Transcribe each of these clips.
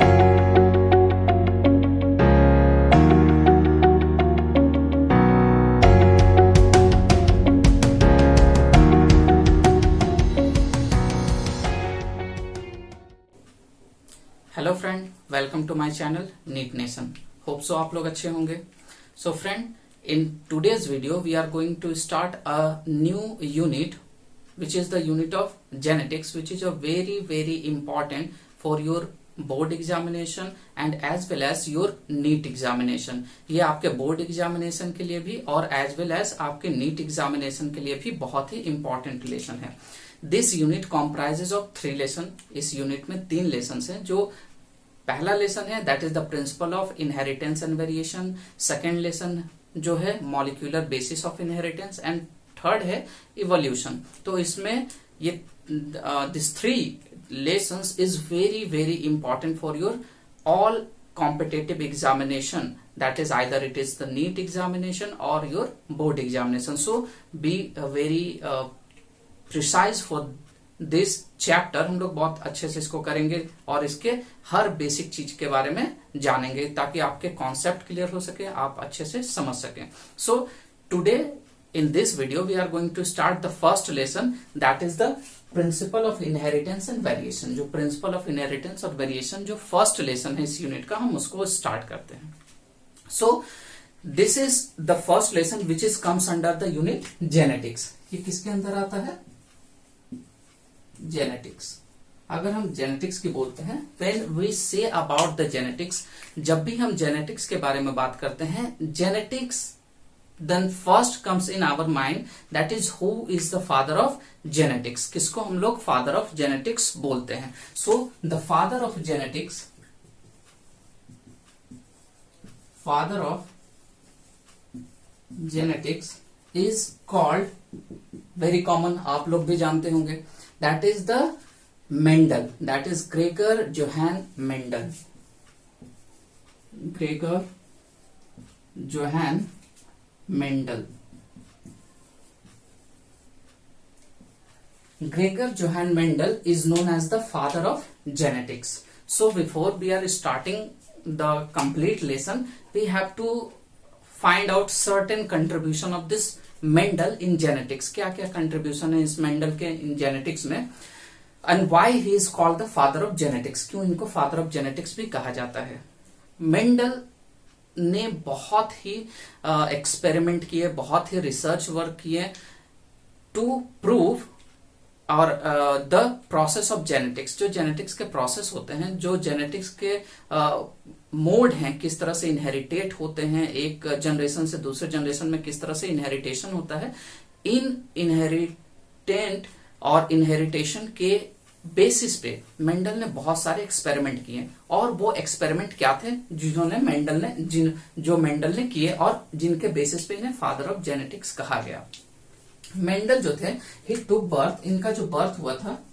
Hello friend, welcome to my channel NEET Nation. Hope so आप लोग अच्छे होंगे। So friend, in today's video we are going to start a new unit which is the unit of genetics, which is a very important for your board examination and as well as your NEET examination। ये आपके board examination के लिए भी और as well as आपके NEET examination के लिए भी बहुत ही इंपॉर्टेंट लेसन है। This unit comprises of 3 lesson. इस यूनिट में 3 लेसन हैं। जो पहला लेसन है that is the principle of inheritance and variation, second lesson जो है molecular basis of inheritance and third है इवोल्यूशन। तो इसमें ये this 3 lessons is very important for your all competitive examination, that is either it is the NEET examination or your board examination. So be very precise for this chapter. हम लोग बहुत अच्छे से इसको करेंगे और इसके हर बेसिक चीज के बारे में जानेंगे ताकि आपके कॉन्सेप्ट क्लियर हो सके, आप अच्छे से समझ सकें। So today in this video we are going to start the first lesson, that is the principle of inheritance and variation। जो principle of inheritance और variation जो first lesson है इस unit का, हम उसको start करते हैं। So this is the first lesson which is comes under the unit genetics। ये किसके अंदर आता है? genetics। अगर हम genetics की बोलते हैं, when we say about the genetics, जब भी हम genetics के बारे में बात करते हैं, genetics then first comes in our mind that is who is the father of genetics। किसको हम लोग father of genetics बोलते हैं? So the father of genetics is called, very common, आप लोग भी जानते होंगे, that is the Mendel, that is Gregor Johann Mendel। Gregor Johann Mendel। Gregor Johann Mendel is known as the father of genetics। So before we are starting the complete lesson, we have to find out certain contribution of this Mendel in genetics। क्या क्या contribution है इस Mendel के in genetics में, and why he is called the father of genetics। क्यों इनको father of genetics भी कहा जाता है? Mendel ने बहुत ही एक्सपेरिमेंट किए, बहुत ही रिसर्च वर्क किए टू प्रूव और द प्रोसेस ऑफ जेनेटिक्स। जो जेनेटिक्स के प्रोसेस होते हैं, जो जेनेटिक्स के मोड हैं, किस तरह से इनहेरिटेट होते हैं, एक जनरेशन से दूसरे जनरेशन में किस तरह से इनहेरिटेशन होता है, इन इनहेरिटेंट और इनहेरिटेशन के बेसिस पे मेंडल ने बहुत सारे एक्सपेरिमेंट किए। और वो एक्सपेरिमेंट क्या थे जो मेंडल ने किए और जिनके बेसिस पे इन्हें फादर ऑफ जेनेटिक्स कहा गया। मेंडल जो थे, ही टुक बर्थ, इनका जो बर्थ हुआ था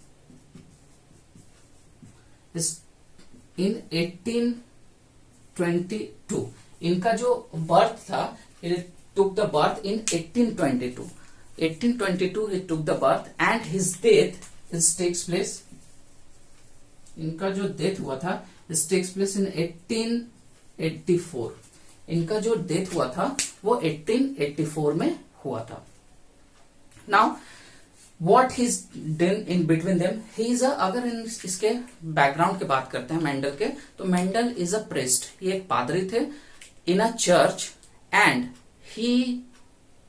इन 1822। इनका जो बर्थ था, took the birth in 1822। 1822 he took the birth and his death This takes place, इनका जो डेथ हुआ था this takes place in 1884। इनका जो डेथ हुआ था वो 1884 में हुआ था। Now what he's done in between them, he is a, अगर इसके बैकग्राउंड की बात करते हैं मेंडल के, तो मेंडल इज अ प्रिस्ट, ये एक पादरी थे in a church and he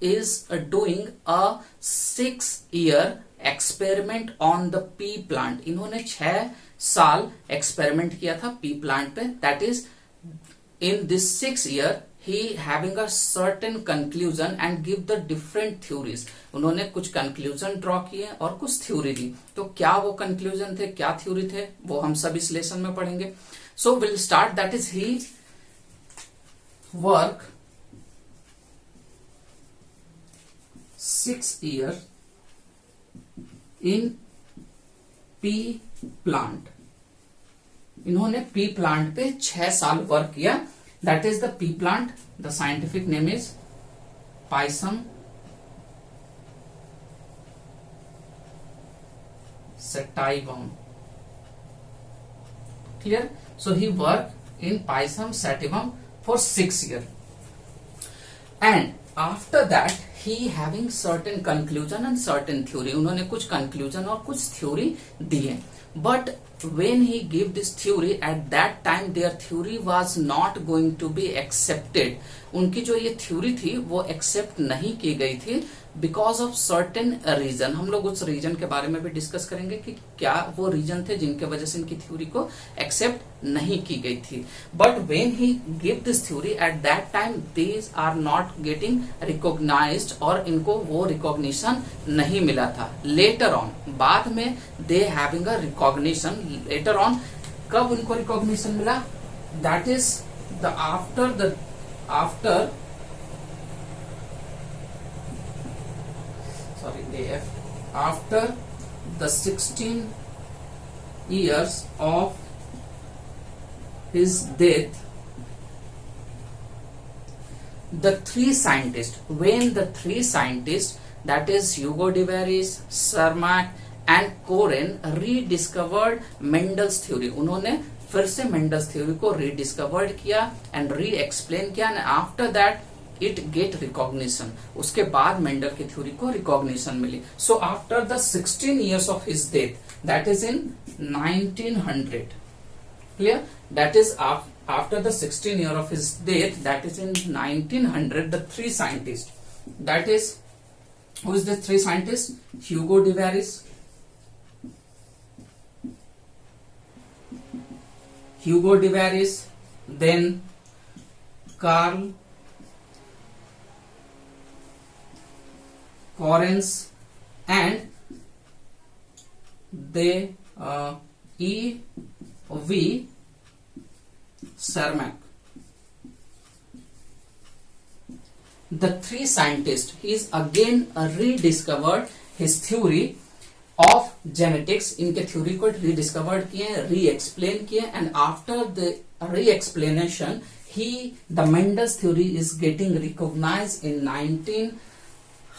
is doing a 6-year experiment on the pea plant। इन्होंने 6 साल एक्सपेरिमेंट किया था पी प्लांट पे। That is in this 6 year he having a certain conclusion and give the different theories। उन्होंने कुछ conclusion draw किए और कुछ थ्योरी दी। तो क्या वो कंक्लूजन थे, क्या थ्योरी थे, वो हम सब इस लेसन में पढ़ेंगे। So will start, that is he work 6 years in pea plant। इन्होंने पी प्लांट पे 6 साल वर्क किया। That is the pea plant, the scientific name is Pisum sativum. Clear? So he worked in Pisum Sativum for 6 years. And after that he having certain conclusion and certain theory. उन्होंने कुछ conclusion और कुछ theory दिए. But when he gave this theory, at that time their theory was not going to be accepted. उनकी जो ये theory थी वो accept नहीं की गई थी बिकॉज ऑफ सर्टेन रीजन. हम लोग उस रीजन के बारे में भी डिस्कस करेंगे कि क्या वो रीजन थे जिनके वजह से इनकी थ्योरी को एक्सेप्ट नहीं की गई थी. But when he give this theory at that time these are not getting recognised और इनको वो रिकॉग्निशन नहीं मिला था. लेटर ऑन बाद में they having a recognition. Later on कब उनको रिकॉग्निशन मिला? That is the after after the 16 years of his death, the three scientists, that is Hugo de Varies, Cermak and Koren rediscovered Mendel's theory. उन्होंने फिर से Mendel's theory को rediscovered किया and re-explain किया, and after that it get recognition. उसके बाद Mendel की theory को रिकॉग्निशन मिली. So after the 16 years of his death, that is in 1900. Clear? That is after the 16 years of his death, that is in 1900, the three scientists, that is, who is the three scientists? Hugo de Varies, then Carl Correns and they E.V. Cermak. The three scientists, he is again rediscovered his theory of genetics. इनके theory को rediscovered किए, re-explain किए, and after the re-explanation, the Mendel's theory is getting recognized in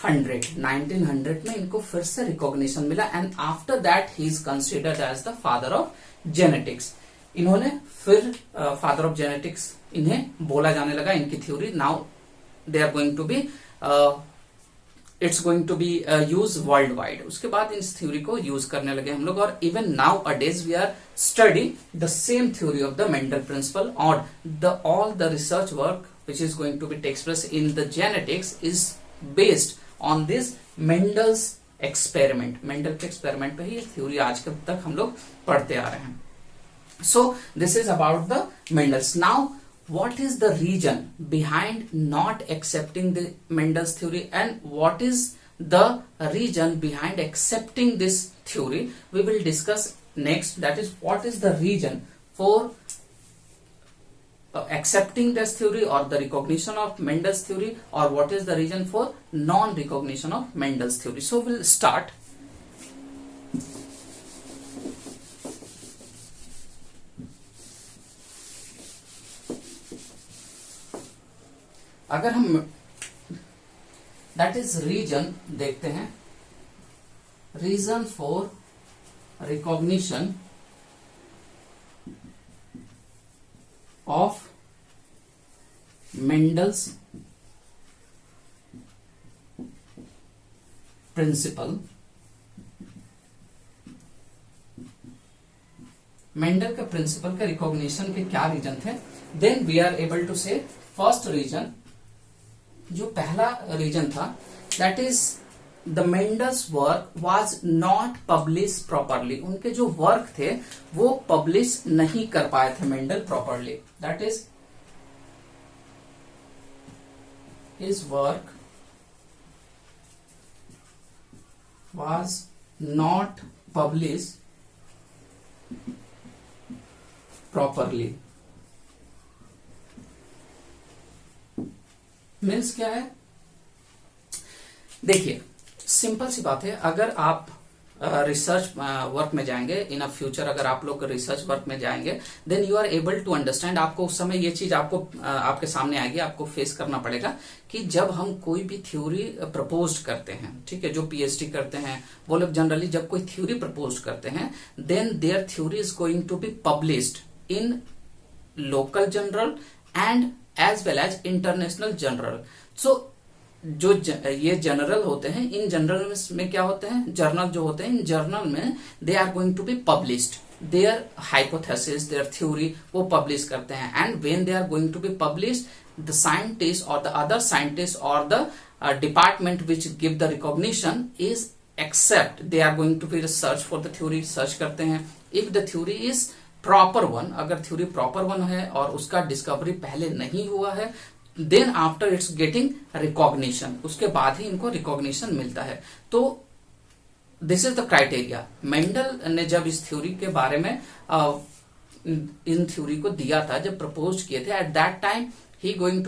1900 में इनको फिर से recognition मिला. And after that he is considered as the father of genetics. इन्होंने फिर फादर ऑफ जेनेटिक्स इन्हें बोला जाने लगा. इनकी theory now they are going to be it's going to be use world wide. उसके बाद इस थ्योरी को यूज करने लगे हम लोग. और even nowadays we are study the same theory of the Mendel principle, और all the research work which is going to be takes place in the genetics is based on this Mendel's experiment. Mendel के experiment पे ही theory आज तक हम लोग पढ़ते आ रहे हैं. So this is about the Mendel's. Now what is the reason behind not accepting the Mendel's theory and what is the reason behind accepting this theory? We will discuss next. That is, what is the reason for accepting this theory or the recognition of Mendel's theory, or what is the reason for non-recognition of Mendel's theory. So we'll start. अगर हम that is reason देखते हैं, reason for recognition of Mendel's principle. Mendel के principle के recognition के क्या reason थे? Then we are able to say first reason, जो पहला रीजन था, that is the Mendel's work was not publish properly. उनके जो वर्क थे वो पब्लिश नहीं कर पाए थे Mendel properly. That is his work was not published properly. Means क्या है? देखिए, सिंपल सी बात है. अगर आप रिसर्च वर्क में जाएंगे इन अ फ्यूचर, अगर आप लोग रिसर्च वर्क में जाएंगे, then you are able to understand. आपको उस समय ये चीज आपको आपके सामने आएगी, आपको फेस करना पड़ेगा कि जब हम कोई भी थ्योरी प्रपोज करते हैं, ठीक है, जो पीएचडी करते हैं वो लोग जनरली जब कोई थ्योरी प्रपोज करते हैं, then their theory is going to be published in local journal and as well as international journal. So जो ये जनरल होते हैं, इन जनरल में क्या होते हैं, जर्नल जो होते हैं, इन जर्नल में they are going to be published their hypothesis, their theory, वो पब्लिश करते हैं. And when they are going to be published, the scientist और द अदर साइंटिस्ट और the department which give the recognition is accept, they are going to be search for the theory, search करते हैं. If the theory is proper one, अगर theory proper one है और उसका discovery पहले नहीं हुआ है, then after it's getting recognition, उसके बाद ही इनको रिकॉग्निशन मिलता है. तो this is the criteria. Mendel ने जब इस थ्योरी के बारे में इन थ्योरी को दिया था, जब प्रपोज किए थे, at that time he going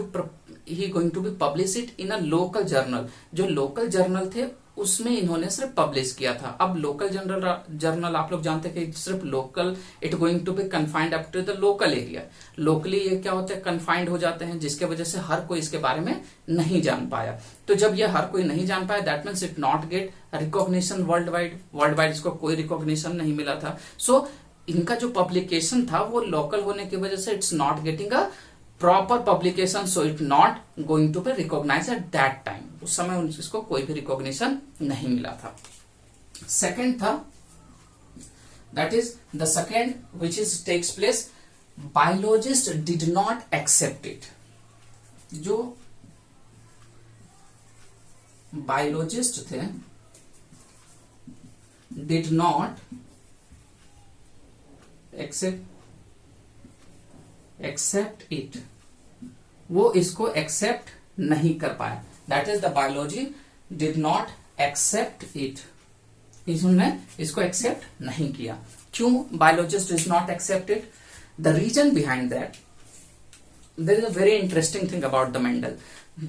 to be publish it in a local journal. जो लोकल जर्नल थे उसमें इन्होंने सिर्फ पब्लिश किया था. अब लोकल जर्नल आप लोग जानते हैं कि सिर्फ local, it going to be confined up to the local area. Locally ये क्या होता है, कन्फाइंड हो जाते हैं, जिसके वजह से हर कोई इसके बारे में नहीं जान पाया. तो जब ये हर कोई नहीं जान पाया, that means it not get recognition world wide इसको कोई रिकॉग्निशन नहीं मिला था. सो इनका जो पब्लिकेशन था वो लोकल होने की वजह से it's not getting a proper publication, so it not going to be recognise at that time. उस समय इसको कोई भी रिकॉग्निशन नहीं मिला था. सेकेंड था, that is the second which is takes place, biologist did not accept it. जो बायोलॉजिस्ट थे डिड नॉट एक्सेप्ट इट, वो इसको एक्सेप्ट नहीं कर पाया. That is the biology did not accept it, इन्होंने इसको एक्सेप्ट नहीं किया. क्यों biologist did not accept it? The reason behind that, there is a very interesting thing about the Mendel.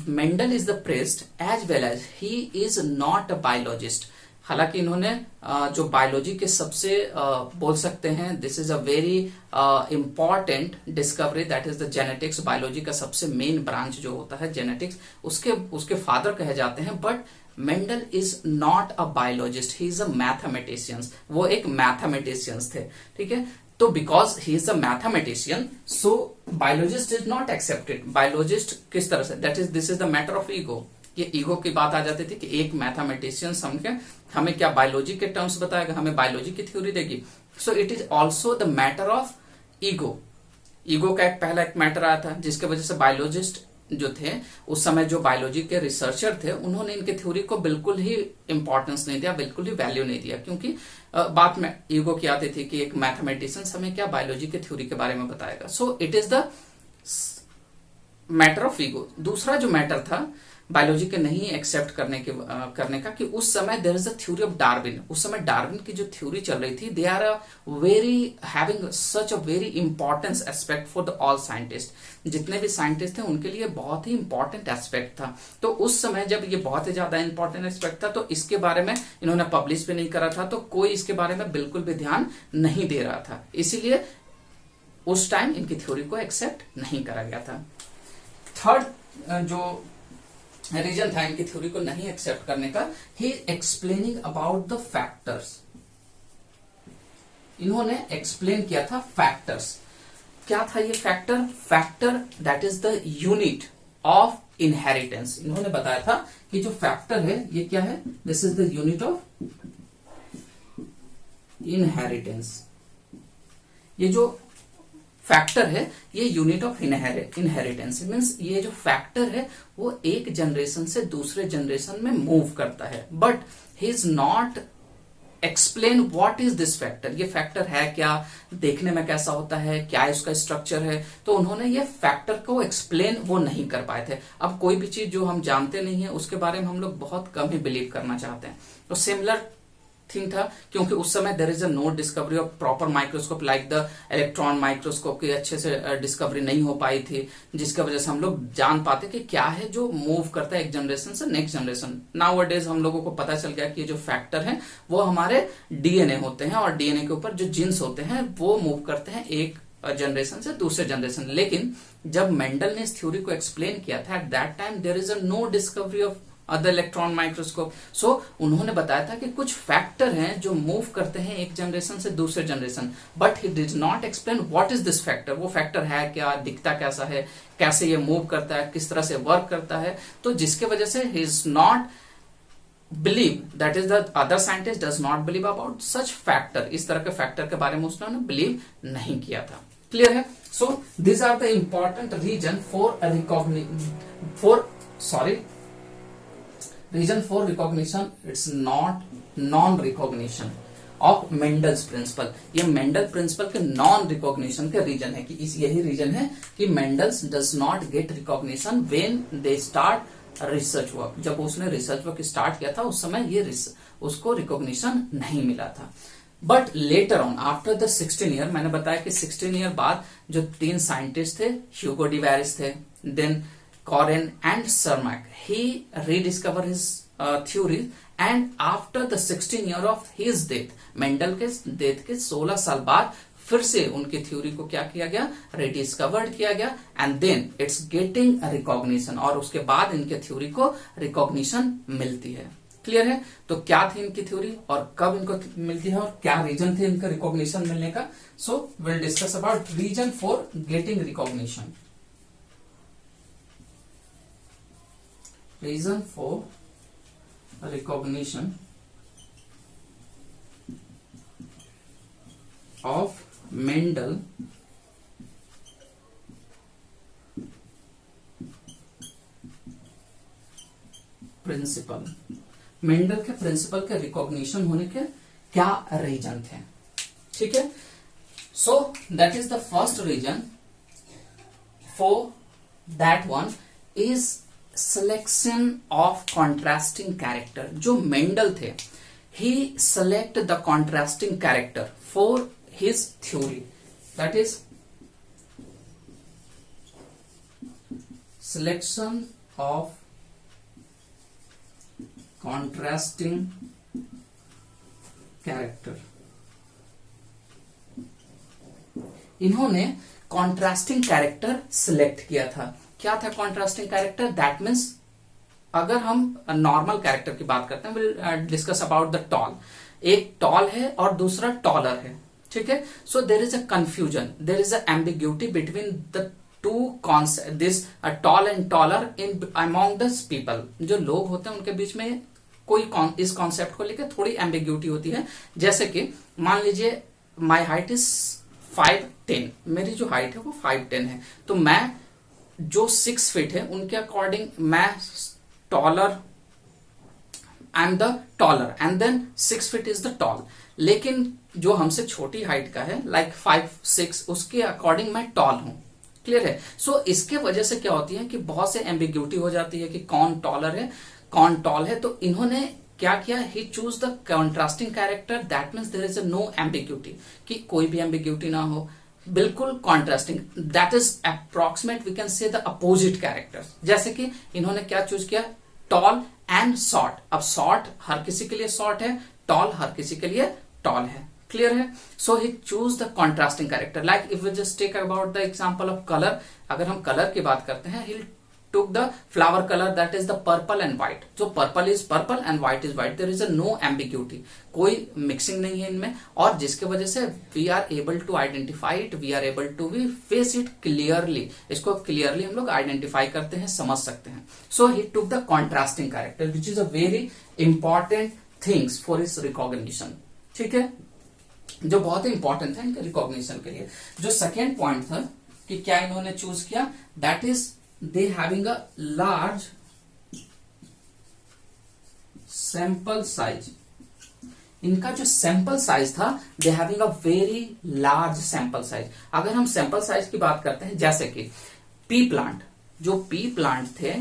Mendel is the pressed as well as he is not a biologist. हालांकि इन्होंने जो biology के सबसे बोल सकते हैं, this is a very important discovery, that is the genetics. Biology का सबसे मेन ब्रांच जो होता है जेनेटिक्स, उसके फादर कहे जाते हैं. But Mendel is not a biologist, he is a mathematicians. वो एक मैथमेटिशियंस थे, ठीक है. तो because he is a mathematician, so biologist is not accepted. Biologist किस तरह से, that is this is the matter of ego. ये ईगो की बात आ जाती थी कि एक मैथमेटिशियन हमें क्या बायोलॉजी के टर्म्स बताएगा, हमें बायोलॉजी की थ्योरी देगी. सो it is also the matter of ego. Ego का एक मैटर आया था, जिसके वजह से बायोलॉजिस्ट जो थे उस समय, जो बायोलॉजी के रिसर्चर थे, उन्होंने इनके थ्योरी को बिल्कुल ही इंपॉर्टेंस नहीं दिया, बिल्कुल ही वैल्यू नहीं दिया. क्योंकि बात में ईगो की आती थी कि एक मैथमेटिशियन हमें क्या बायोलॉजी के थ्योरी के बारे में बताएगा. सो it is the matter of ego. दूसरा जो मैटर था बायोलॉजी के नहीं एक्सेप्ट करने का, कि उस समय there is a theory of Darwin. उस समय डार्विन की जो थ्योरी चल रही थी, they are very having such a very importance aspect for the all scientist. जितने भी साइंटिस्ट थे उनके लिए बहुत ही इंपॉर्टेंट एस्पेक्ट था. तो उस समय जब ये बहुत ही ज्यादा इंपॉर्टेंट एस्पेक्ट था, तो इसके बारे में इन्होंने पब्लिश भी नहीं करा था, तो कोई इसके बारे में बिल्कुल भी ध्यान नहीं दे रहा था. इसीलिए उस टाइम इनकी थ्योरी को एक्सेप्ट नहीं करा गया था. थर्ड जो रीजन था इनकी थ्योरी को नहीं एक्सेप्ट करने का, ही एक्सप्लेनिंग अबाउट द फैक्टर्स. इन्होंने एक्सप्लेन किया था फैक्टर्स. क्या था ये factor? Factor that is the unit of inheritance. इन्होंने बताया था कि जो फैक्टर है ये क्या है, this is the unit of inheritance. ये जो फैक्टर है ये यूनिट ऑफ इनहेरिटेंस मीन्स ये जो फैक्टर है वो एक जनरेशन से दूसरे जनरेशन में मूव करता है. But he is not explain what is this factor. ये फैक्टर है क्या, देखने में कैसा होता है, क्या इसका स्ट्रक्चर है. तो उन्होंने ये फैक्टर को एक्सप्लेन वो नहीं कर पाए थे. अब कोई भी चीज जो हम जानते नहीं है उसके बारे में हम लोग बहुत कम ही बिलीव करना चाहते हैं. तो सिमिलर थिंग था, क्योंकि उस समय there is a no discovery of proper microscope like the electron microscope की अच्छे से डिस्कवरी नहीं हो पाई थी, जिसकी वजह से हम लोग जान पाते कि क्या है जो मूव करता है एक जनरेशन से नेक्स्ट जनरेशन. नाउ अ डेज हम लोगों को पता चल गया कि जो फैक्टर है वो हमारे डीएनए होते हैं, और डीएनए के ऊपर जो जीन्स होते हैं वो मूव करते हैं एक जनरेशन से दूसरे जनरेशन. लेकिन जब मेंडल ने इस थ्योरी को एक्सप्लेन किया था, at that time there is a no discovery of other electron microscope. So उन्होंने बताया था कि कुछ फैक्टर हैं जो मूव करते हैं एक जनरेशन से दूसरे generation, but he did not explain what is this factor. वो फैक्टर है क्या, दिखता कैसा है, कैसे ये मूव करता है, किस तरह से वर्क करता है. तो जिसके वजह से he is not believe, that is the other scientist does not believe about such factor. इस तरह के फैक्टर के बारे में उसने बिलीव नहीं किया था. क्लियर है. सो these are the important reason for recognition. It's not non recognition of Mendel's principle. ये मेंडल प्रिंसिपल के नॉन रिकॉग्निशन के रीजन है कि यही रीजन है कि Mendel's does not get recognition when they start research work. जब उसने रिसर्च वर्क स्टार्ट किया था उस समय ये उसको रिकॉग्निशन नहीं मिला था. But later on after the 16 year, मैंने बताया कि 16 ईयर बाद जो 3 साइंटिस्ट थे, ह्यूगो डिवेरिस थे, then Correns and Tschermak, he rediscover his theory. And after the 16 year of his death, Mendel के डेथ के 16 साल बाद फिर से उनकी थ्योरी को क्या किया गया, रिडिस्कवर्ड किया गया. And then it's getting recognition, और उसके बाद इनके थ्योरी को रिकॉग्निशन मिलती है. क्लियर है. तो क्या थी इनकी थ्योरी और कब इनको मिलती है और क्या रीजन थे इनका रिकॉग्निशन मिलने का. So will discuss about reason for getting recognition. Reason for recognition of Mendel principle. Mendel के प्रिंसिपल के रिकॉग्निशन होने के क्या रीजन थे. ठीक है. So that is the first reason. For that one is selection of contrasting character. जो Mendel थे, he select the contrasting character for his theory. That is selection of contrasting character. इन्होंने contrasting character select किया था. क्या था contrasting character. That means अगर हम normal character की बात करते हैं, will discuss about the tall. एक टॉल है और दूसरा टॉलर है. ठीक है. So there is a confusion, there is a ambiguity between the two concept, this tall and taller in among the people. जो लोग होते हैं उनके बीच में कोई इस कॉन्सेप्ट को लेकर थोड़ी एम्बिग्यूटी होती है. जैसे कि मान लीजिए माई हाइट इज 5'10", मेरी जो हाइट है वो 5'10" है. तो मैं जो 6 फीट है उनके अकॉर्डिंग मैं taller, I am the taller and then 6 feet is the tall. लेकिन जो हमसे छोटी हाइट का है लाइक 5'6", उसके अकॉर्डिंग मैं टॉल हूं. क्लियर है. सो इसके वजह से क्या होती है कि बहुत से एम्बिग्यूटी हो जाती है कि कौन टॉलर है कौन टॉल है. तो इन्होंने क्या किया, he choose the contrasting character. That means there is a no ambiguity, कि कोई भी एम्बिग्यूटी ना हो, बिल्कुल contrasting. That is approximate, we can say the opposite characters. जैसे कि इन्होंने क्या चूज किया, टॉल एंड शॉर्ट. अब शॉर्ट हर किसी के लिए शॉर्ट है, टॉल हर किसी के लिए टॉल है. क्लियर है. So he choose the contrasting character. Like if we just take about the example of colour, अगर हम कलर की बात करते हैं, he took the flower color that is the purple and white. So purple is purple and white is white. There is a no ambiguity. कोई mixing नहीं है इनमें, और जिसके वजह से we are able to identify it, we are able to we face it clearly. इसको clearly हम लोग आइडेंटिफाई करते हैं, समझ सकते हैं. So he took the contrasting character, which is a very important things for his recognition. ठीक है, जो बहुत ही इंपॉर्टेंट है इनके रिकॉग्निशन के लिए. जो सेकेंड पॉइंट था कि क्या इन्होंने चूज किया, that is they having a large sample size. इनका जो सैंपल साइज था, they having a very large sample size. अगर हम सैंपल साइज की बात करते हैं, जैसे कि पी प्लांट, जो पी प्लांट थे,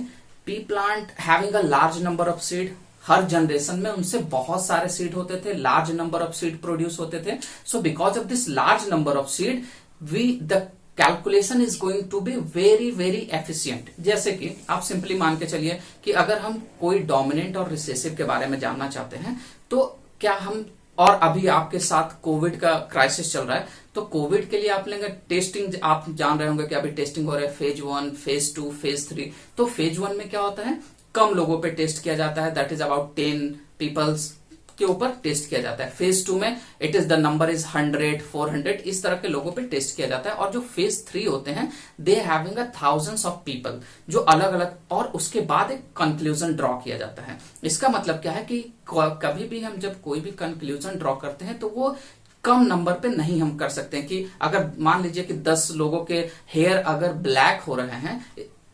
pea plant having a large number of seed. हर जनरेशन में उनसे बहुत सारे सीड होते थे, large number of seed produce होते थे. So because of this large number of seed, we the calculation is going to be very very efficient. जैसे कि आप सिंपली मान के चलिए कि अगर हम कोई डोमिनेंट और रिसेसिव के बारे में जानना चाहते हैं, तो क्या हम, और अभी आपके साथ कोविड का क्राइसिस चल रहा है, तो कोविड के लिए आप लेंगे टेस्टिंग. आप जान रहे होंगे कि अभी टेस्टिंग हो रहा है फेज 1, फेज 2, फेज 3. तो फेज 1 में क्या होता है, कम लोगों पे टेस्ट किया जाता है, दैट इज अबाउट 10 पीपल्स के ऊपर टेस्ट किया जाता है। फेज 2 में it is the number is 100, 400, इस तरह के लोगों पे टेस्ट किया जाता है। और जो फेज 3 होते हैं they having a thousands of people, जो अलग अलग, और उसके बाद एक कंक्लूजन ड्रॉ किया जाता है। इसका मतलब क्या है कि कभी भी हम जब कोई भी कंक्लूजन ड्रॉ करते हैं तो वो कम नंबर पे नहीं हम कर सकते हैं कि अगर मान लीजिए कि 10 लोगों के हेयर अगर ब्लैक हो रहे हैं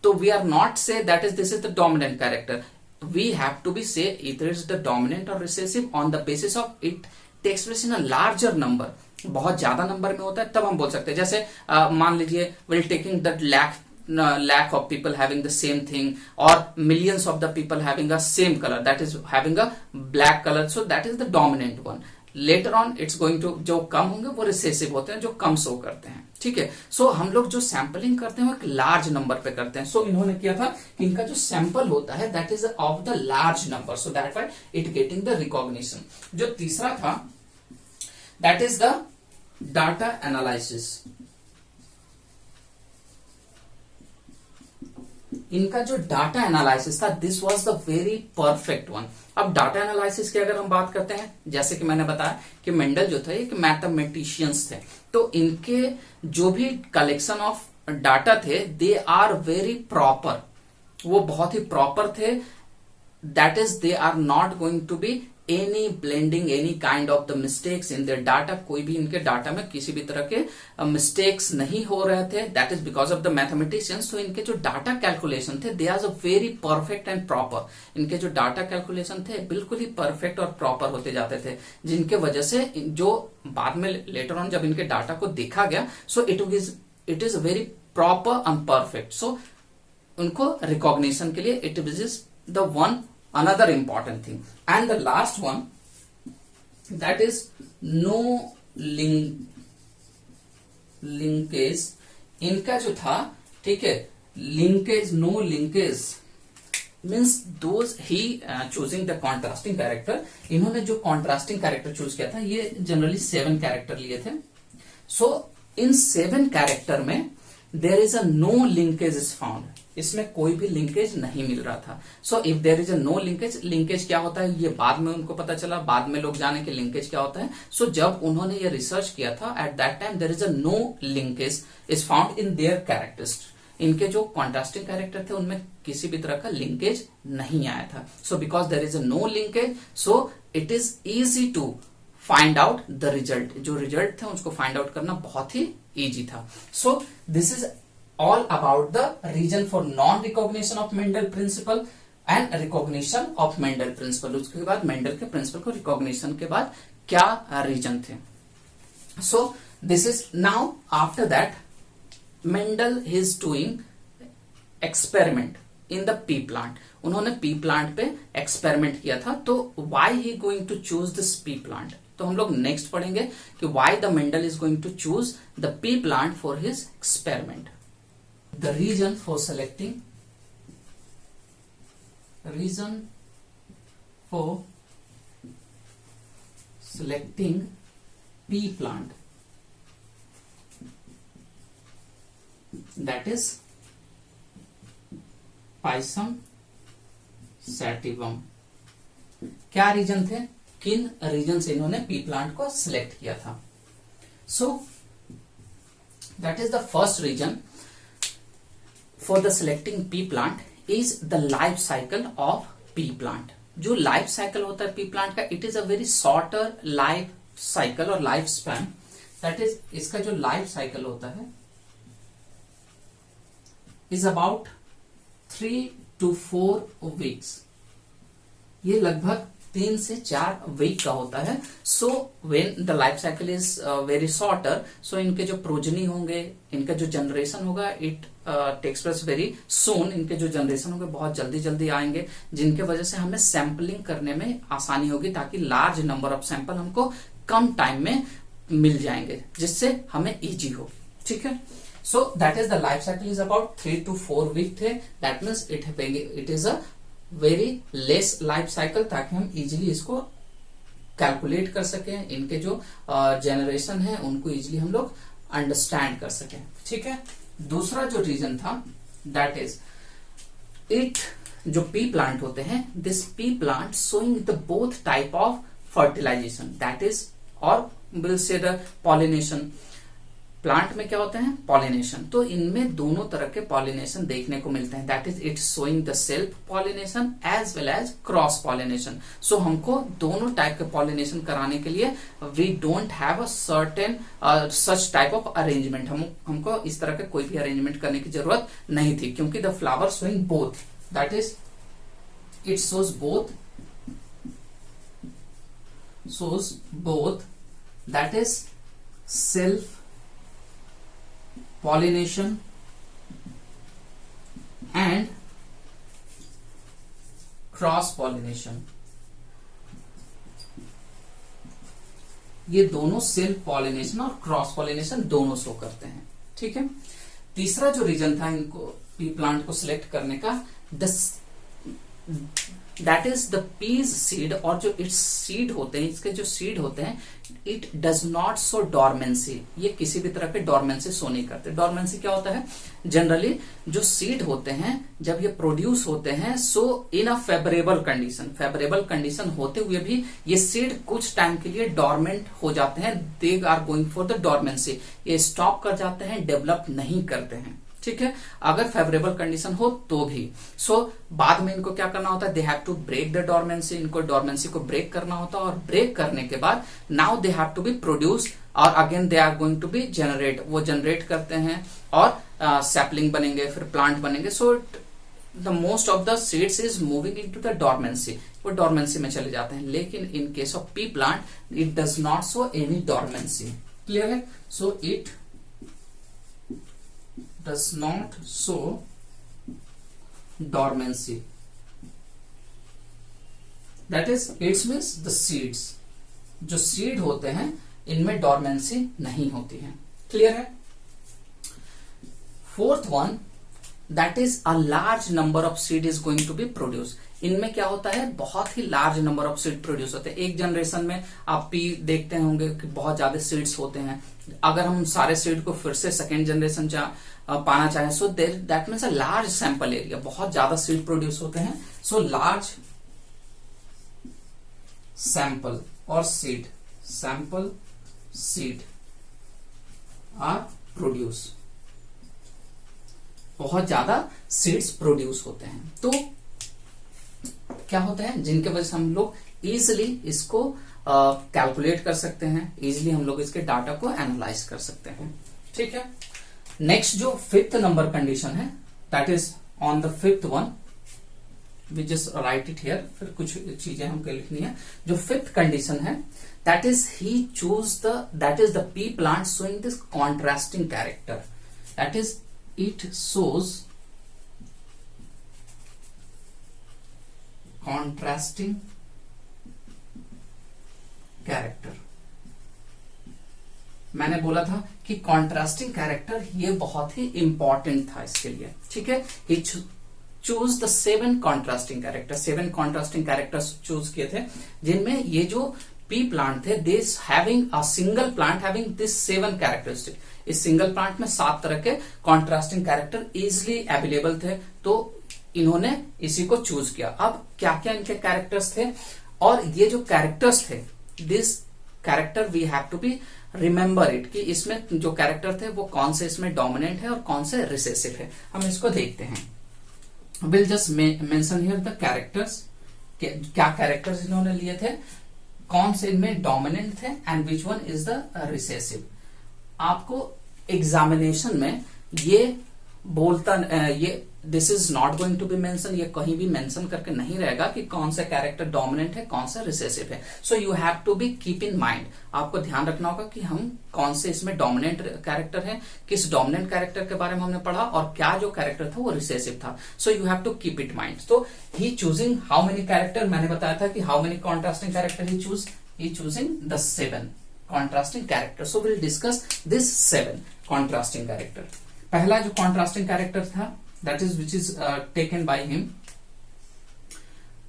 तो we are not say that is this is the dominant character, we have to be say either it's the dominant or recessive on the basis of it takes place in a larger number, बहुत ज्यादा number में होता है तब हम बोल सकते हैं। जैसे मान लीजिए we'll taking that lakh of people having the same thing or millions of the people having a same color, that is having a black color, so that is the dominant one. Later on it's going to, जो कम होंगे वो recessive होते हैं, जो कम show करते हैं, ठीक है। सो हम लोग जो सैंपलिंग करते हैं वो एक लार्ज नंबर पे करते हैं। सो इन्होंने किया था कि इनका जो सैंपल होता है that is of the large number, so that why it getting the recognition. जो तीसरा था that is the data analysis. इनका जो डाटा एनालिसिस था this was the very perfect one. अब डाटा एनालिसिस की अगर हम बात करते हैं, जैसे कि मैंने बताया कि मेंडल जो थे एक मैथमेटिशियंस थे, तो इनके जो भी कलेक्शन ऑफ डाटा थे दे आर वेरी प्रॉपर, वो बहुत ही प्रॉपर थे। That is they are not going to be any blending any kind of the mistakes in their data, कोई भी इनके डाटा में किसी भी तरह के मिस्टेक्स नहीं हो रहे थे। That is because of the mathematicians. तो इनके जो डाटा कैलकुलेशन थे they are a very perfect and proper. इनके जो डाटा कैलकुलेशन थे बिल्कुल ही परफेक्ट और प्रॉपर होते जाते थे, जिनके वजह से जो बाद में लेटर ऑन जब इनके डाटा को देखा गया so it is very proper and perfect. So उनको रिकॉग्निशन के लिए it is the one another important thing. And the last one that is no linkage। इनका जो था, ठीक है, linkage, no linkage means those he choosing the contrasting character। इन्होंने जो contrasting character चूज किया था ये जनरली 7 कैरेक्टर लिए थे। So इन 7 कैरेक्टर में there is a no linkage is found, इसमें कोई भी लिंकेज नहीं मिल रहा था। So if there is a no linkage, linkage क्या होता है ये बाद में उनको पता चला, बाद में लोग जाने कि लिंकेज क्या होता है। सो जब उन्होंने ये रिसर्च किया था at that time there is a no linkage is found in their characters. इनके जो कॉन्ट्रास्टिंग कैरेक्टर थे उनमें किसी भी तरह का लिंकेज नहीं आया था। So because there is a no linkage so it is easy to find out the result. जो रिजल्ट थे उसको फाइंड आउट करना बहुत ही ईजी था। So this is all about the reason for non-recognition of Mendel principle and recognition of Mendel principle। उसके बाद Mendel के प्रिंसिपल को रिकॉग्निशन के बाद क्या रीजन थे। So this is now after that Mendel is doing experiment in the pea plant। उन्होंने pea plant पे एक्सपेरिमेंट किया था। तो why he going to choose this pea plant? तो हम लोग नेक्स्ट पढ़ेंगे कि why the Mendel is going to choose the pea plant for his experiment। The reason for selecting pea plant, that is Pisum sativum। क्या reason थे, किन reason से इन्होंने पी प्लांट को सिलेक्ट किया था? So that is the first reason for the selecting pea plant is the life cycle of pea plant। जो life cycle होता है पी प्लांट का it is a very shorter life cycle और life span. That is इसका जो life cycle होता है is about 3 to 4 weeks। ये लगभग 3 से 4 वीक का होता है। So when the life cycle is very shorter so इनके जो प्रोजनी होंगे, इनका जो जनरेशन होगा it takes place very soon. इनके जो जनरेशन होंगे बहुत जल्दी जल्दी आएंगे, जिनके वजह से हमें सैंपलिंग करने में आसानी होगी ताकि लार्ज नंबर ऑफ सैंपल हमको कम टाइम में मिल जाएंगे, जिससे हमें इजी हो, ठीक है। So that is the life cycle is about 3 to 4 week थे। That means it is a very less life cycle, ताकि हम इजीली इसको कैलकुलेट कर सकें, इनके जो जनरेशन है उनको इजीली हम लोग अंडरस्टैंड कर सकें, ठीक है। दूसरा जो रीजन था दैट इज इट जो पी प्लांट होते हैं, this pea plant showing the both type of fertilization, that is और will say the pollination. Plant में क्या होते हैं? पॉलिनेशन। तो इनमें दोनों तरह के पॉलिनेशन देखने को मिलते हैं, that is it's showing the self pollination as well as cross pollination. So हमको दोनों टाइप के पॉलिनेशन कराने के लिए we don't have a certain such type of arrangement, हमको इस तरह के कोई भी अरेंजमेंट करने की जरूरत नहीं थी, क्योंकि the flower showing both, that is it shows both that is self pollination and cross pollination। ये दोनों सेल्फ पॉलिनेशन और क्रॉस पॉलिनेशन दोनों शो करते हैं। ठीक है। तीसरा जो रीजन था इनको पी प्लांट को सिलेक्ट करने का, that is the peas seed, और जो इट्स सीड होते हैं, इसके जो सीड होते हैं, it does not show dormancy, ये किसी भी तरह के डॉर्मेंसी शो नहीं करते। डॉर्मेंसी क्या होता है? जनरली जो सीड होते हैं जब ये प्रोड्यूस होते हैं, सो इन अ फेवरेबल कंडीशन होते हुए भी ये सीड कुछ टाइम के लिए डॉर्मेंट हो जाते हैं, they are going for the dormancy, ये स्टॉप कर जाते हैं, डेवलप नहीं करते हैं। ठीक है। अगर फेवरेबल कंडीशन हो तो भी बाद में इनको क्या करना होता है? They have to break the dormancy, इनको डॉर्मेंसी को ब्रेक करना होता है, और ब्रेक करने के बाद now they have to be produce, और again they are going to be generate, वो जनरेट करते हैं और सैपलिंग बनेंगे, फिर प्लांट बनेंगे। So the most of the seeds is moving into the dormancy, वो डॉर्मेंसी में चले जाते हैं। लेकिन in case of pea plant it does not show any dormancy. Clear है? So it does not show dormancy, that is it means the seeds, जो seed होते हैं इनमें डॉर्मेंसी नहीं होती है। क्लियर है? Fourth one, that is a large number of seed is going to be produce. इनमें क्या होता है? बहुत ही large number of seed produce होते हैं। एक जनरेशन में आप पी देखते होंगे कि बहुत ज्यादा सीड्स होते हैं। अगर हम सारे सीड को फिर से सेकेंड जनरेशन पाना चाहें, so that means a large sample area, बहुत ज्यादा सीड प्रोड्यूस होते हैं। सो लार्ज सैंपल और सैंपल सीड आर प्रोड्यूस, बहुत ज्यादा सीड्स प्रोड्यूस होते हैं। तो क्या होता है? जिनके वजह से हम लोग इजिली इसको कैलकुलेट कर सकते हैं, इजिली हम लोग इसके डाटा को एनालाइज कर सकते हैं। ठीक है। नेक्स्ट जो फिफ्थ नंबर कंडीशन है, that is on the fifth one, we just write it here, फिर कुछ चीजें हमको लिखनी है। जो फिफ्थ कंडीशन है, that is he choose that is the pea plant showing this contrasting character, that is it shows contrasting character. मैंने बोला था कि कॉन्ट्रास्टिंग कैरेक्टर ये बहुत ही इंपॉर्टेंट था इसके लिए। ठीक है। He choose the 7 contrasting character, 7 contrasting characters choose किए थे, जिनमें ये जो पी प्लांट थे, this having a single plant having this 7 characteristic, इस सिंगल प्लांट में 7 तरह के कॉन्ट्रास्टिंग कैरेक्टर इजिली अवेलेबल थे, तो इन्होंने इसी को चूज किया। अब क्या क्या इनके कैरेक्टर्स थे, और ये जो कैरेक्टर्स थे, this character we have to be remember it, कि इसमें जो कैरेक्टर थे वो कौन से इसमें डोमिनेंट है और कौन से रिसेसिव है। हम इसको देखते हैं। Will just mention here the characters, क्या कैरेक्टर्स इन्होंने लिए थे, कौन से इनमें डोमिनेंट थे, and which one is the recessive. आपको एग्जामिनेशन में ये बोलता ये this is not going to be mention, ये कहीं भी मेंशन करके नहीं रहेगा कि कौन सा कैरेक्टर डोमिनेंट है, कौन सा रिसेसिव है। So you have to be keep in mind, आपको ध्यान रखना होगा कि हम कौन से इसमें डोमिनेंट कैरेक्टर है, किस डोमिनेंट कैरेक्टर के बारे में हमने पढ़ा, और क्या जो कैरेक्टर था वो रिसेसिव था। So you have to keep it mind. तो he choosing how many character, मैंने बताया था कि how many contrasting character he choosing the 7 contrasting character. So will discuss this 7 contrasting character. पहला जो कॉन्ट्रास्टिंग कैरेक्टर था, that is which is taken by him,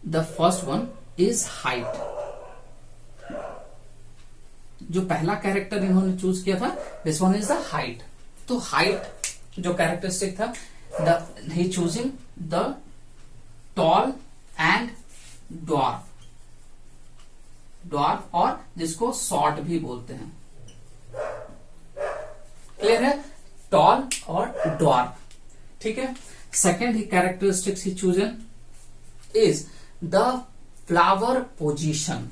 the first one is height। जो पहला character इन्होंने चूज किया था, this one is the height. तो height जो कैरेक्टरिस्टिक था, he choosing the tall and dwarf, dwarf और जिसको शॉर्ट भी बोलते हैं। क्लियर है? टॉल और ड्वार्फ, ठीक है। Second he characteristics he chosen is the flower position,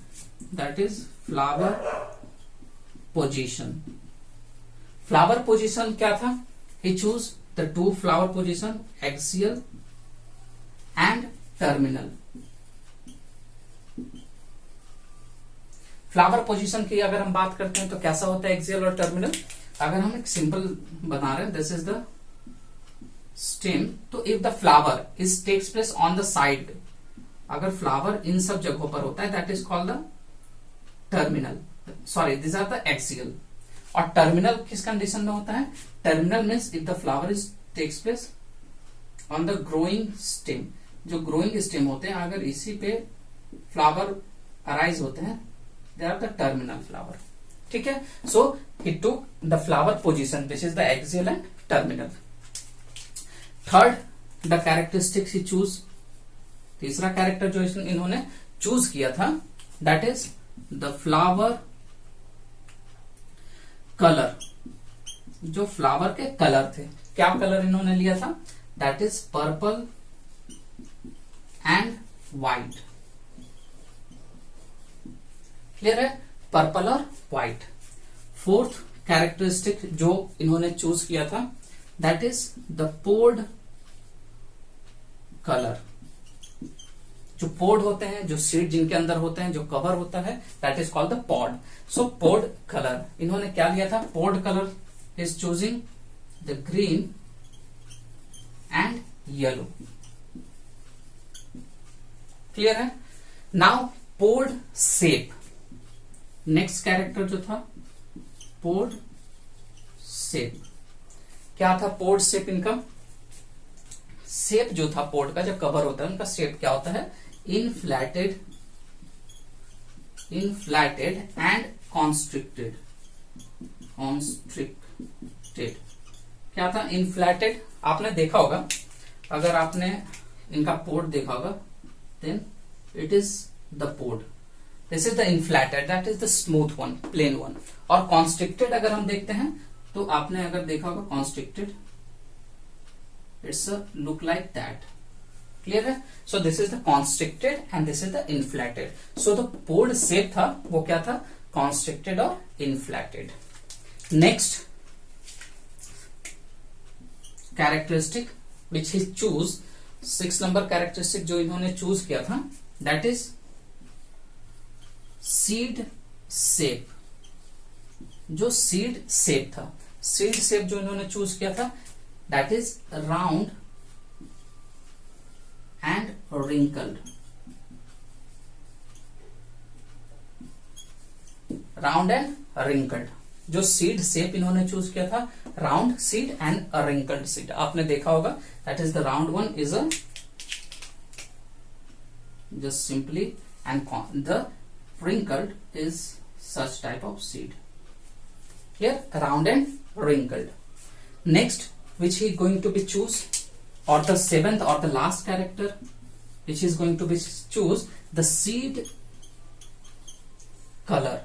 that is flower position. Flower position क्या था? He choose the two flower position, axial and terminal. Flower position की अगर हम बात करते हैं तो कैसा होता है एक्सियल और टर्मिनल? अगर हम एक सिंपल बना रहे हैं, दिस इज द स्टेम, तो if the flower is takes place on the side, अगर फ्लावर इन सब जगहों पर होता है that is called the terminal, sorry this are the axial. और टर्मिनल किस कंडीशन में होता है? Terminal means if the flower is takes place on the growing stem, जो ग्रोइंग स्टेम होते हैं अगर इसी पे फ्लावर अराइज होते हैं, they are the terminal flower, ठीक है। So he took the flower position which is the axial and terminal. Third the characteristics he choose, तीसरा कैरेक्टर जो इन्होंने चूज किया था that is the flower colour, जो फ्लावर के कलर थे। क्या कलर इन्होंने लिया था? That is purple and white. Clear है? पर्पल और व्हाइट। फोर्थ कैरेक्टरिस्टिक जो इन्होंने चूज किया था that is the pod colour. जो पोर्ड होते हैं, जो सीड जिनके अंदर होते हैं, जो कवर होता है, that is called the pod. So pod colour इन्होंने क्या लिया था? Pod colour is choosing the green and yellow. Clear है? Now pod shape, next character जो था पोर्ड शेप। क्या था पोर्ड शेप इनका? शेप जो था पोर्ड का, जब कवर होता है उनका शेप क्या होता है? इनफ्लैटेड, इनफ्लैटेड एंड कॉन्स्ट्रिक्टेड, कॉन्स्ट्रिक्टेड। क्या था? इनफ्लैटेड। आपने देखा होगा, अगर आपने इनका पोर्ड देखा होगा then it is the pod, this is the inflated, that is the smooth one, plain one. और कॉन्स्ट्रिक्टेड अगर हम देखते हैं तो आपने अगर देखा होगा constricted, it's look like that. Clear है? So this is the constricted and this is the inflated. So the pod shape था वो क्या था? कॉन्स्ट्रिक्टेड और inflated. Next characteristic which he choose, 6 number characteristic जो इन्होंने चूज किया था दैट इज सीड शेप। जो सीड शेप था, सीड शेप जो इन्होंने चूज किया था that is round and wrinkled, round and wrinkled. जो सीड शेप इन्होंने चूज किया था, round seed and wrinkled seed. आपने देखा होगा that is the round one is a just simply, and the wrinkled is such type of seed. Here round and wrinkled. Next which he going to be choose, or the 7th or the last character which is going to be choose the seed color,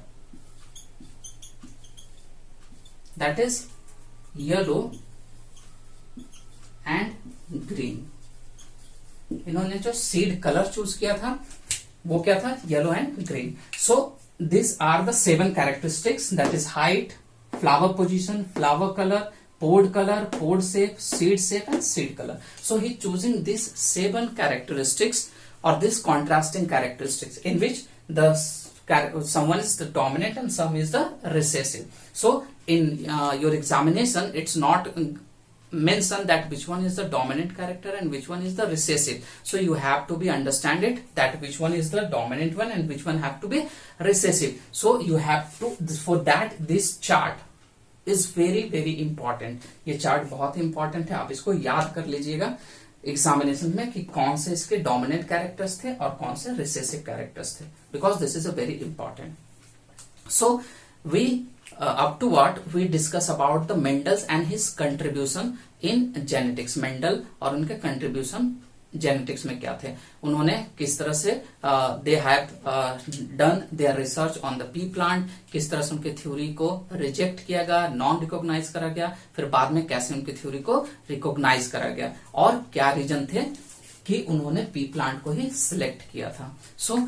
that is yellow and green. इन्होंने जो seed colour choose किया था वो क्या था? Yellow and green. So this are the 7 characteristics, that is height, flower position, flower colour, pod shape, seed and seed colour. So he choosing these 7 characteristics or this contrasting characteristics in which the someone is the dominant and some is the recessive. So in your examination it's not mention that which one is the dominant character and which one is the recessive. So you have to be understand it that which one is the dominant one and which one have to be recessive. So you have to, for that this chart is very important. ये chart बहुत important है, आप इसको याद कर लीजिएगा examination में कि कौन से इसके डोमिनेंट कैरेक्टर्स थे और कौन से रिसेसिव कैरेक्टर्स थे, because this is a very important. So we up to what we discuss about the Mendel and his contribution in genetics. Mendel और उनके contribution जेनेटिक्स में क्या थे, उन्होंने किस तरह से they have done their research on the pea plant, किस तरह से उनकी थ्योरी को रिजेक्ट किया गया, नॉन रिकॉग्नाइज करा गया, फिर बाद में कैसे उनकी थ्योरी को रिकॉग्नाइज करा गया, और क्या रीजन थे कि उन्होंने पी प्लांट को ही सिलेक्ट किया था. सो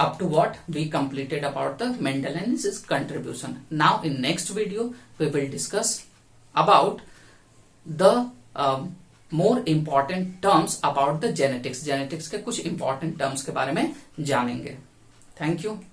up to what we completed about the Mendel and his contribution. Now in next video we will discuss about the more important terms about the genetics. Genetics के कुछ important terms के बारे में जानेंगे. Thank you.